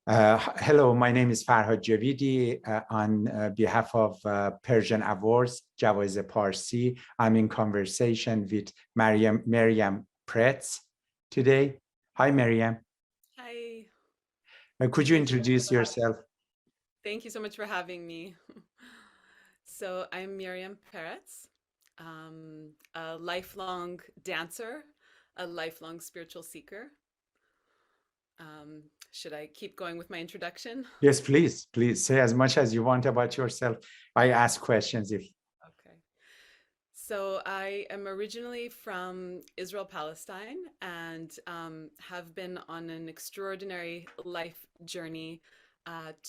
Hello, my name is Farhad Javidi. On behalf of Persian Awards, جوایز پارسی, I'm in conversation with Miriam Peretz today. Hi, Miriam. Hi. Could you introduce yourself? Thank you so much for having me. So I'm Miriam Peretz, a lifelong dancer, a lifelong spiritual seeker. Should I keep going with my introduction? Yes, please. Please say as much as you want about yourself. I ask questions if. Okay. So I am originally from Israel, Palestine, and have been on an extraordinary life journey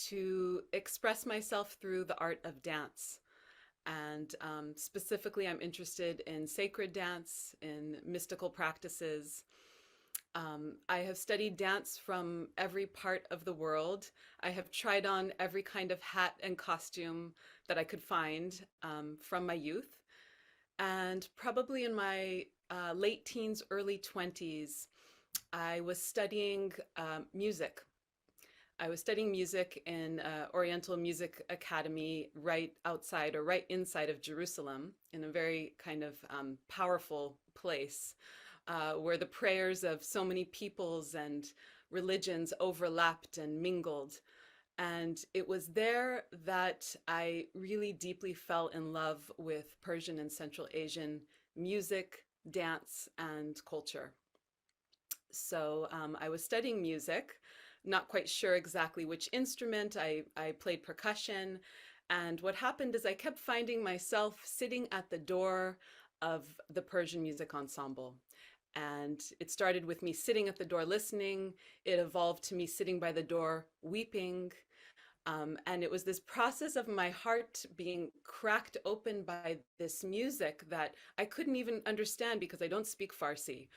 to express myself through the art of dance. And specifically, I'm interested in sacred dance, in mystical practices. I have studied dance from every part of the world. I have tried on every kind of hat and costume that I could find from my youth. And probably in my late teens, early 20s, I was studying music. I was studying music in Oriental Music Academy right outside or right inside of Jerusalem, in a very kind of powerful place where the prayers of so many peoples and religions overlapped and mingled. And it was there that I really deeply fell in love with Persian and Central Asian music, dance, and culture. So I was studying music, not quite sure exactly which instrument. I played percussion. And what happened is I kept finding myself sitting at the door of the Persian music ensemble. And it started with me sitting at the door listening. It evolved to me sitting by the door weeping. And it was this process of my heart being cracked open by this music that I couldn't even understand because I don't speak Farsi.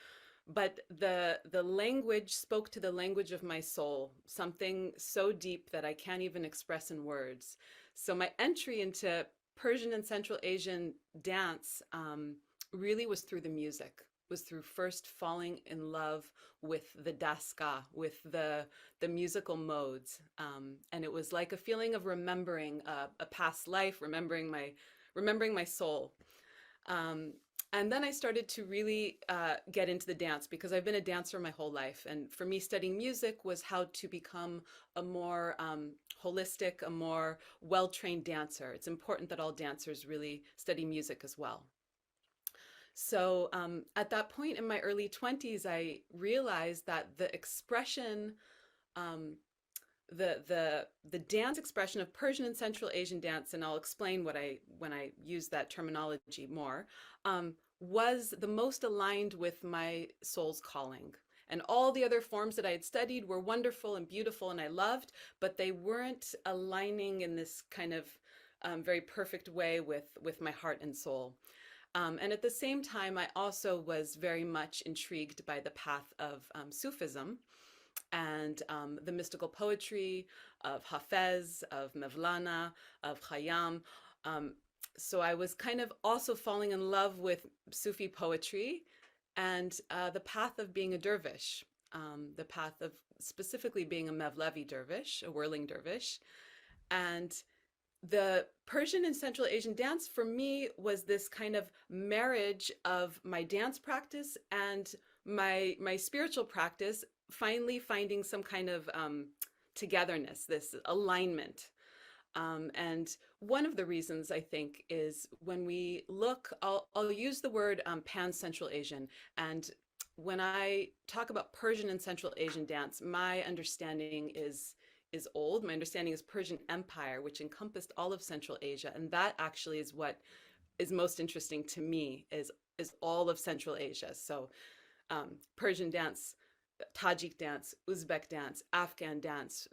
But the language spoke to the language of my soul, something so deep that I can't even express in words. So my entry into Persian and Central Asian dance really was through the music, was through first falling in love with the daska, with the musical modes. And it was like a feeling of remembering a past life, remembering my soul. And then I started to really get into the dance because I've been a dancer my whole life. And for me, studying music was how to become a more holistic, a more well-trained dancer. It's important that all dancers really study music as well. So at that point in my early 20s, I realized that the expression, the dance expression of Persian and Central Asian dance, and I'll explain when I use that terminology more, was the most aligned with my soul's calling. And all the other forms that I had studied were wonderful and beautiful and I loved, but they weren't aligning in this kind of very perfect way with my heart and soul. And at the same time, I also was very much intrigued by the path of Sufism and the mystical poetry of Hafez, of Mevlana, of Khayyam. So I was kind of also falling in love with Sufi poetry and the path of being a dervish, the path of specifically being a Mevlevi dervish, a whirling dervish. And the Persian and Central Asian dance for me was this kind of marriage of my dance practice and my spiritual practice, finally finding some kind of togetherness, this alignment. And one of the reasons I think is when we look, I'll use the word pan-Central Asian. And when I talk about Persian and Central Asian dance, my understanding is old. My understanding is Persian Empire, which encompassed all of Central Asia. And that actually is what is most interesting to me, is all of Central Asia. So Persian dance, Tajik dance, Uzbek dance, Afghan dance,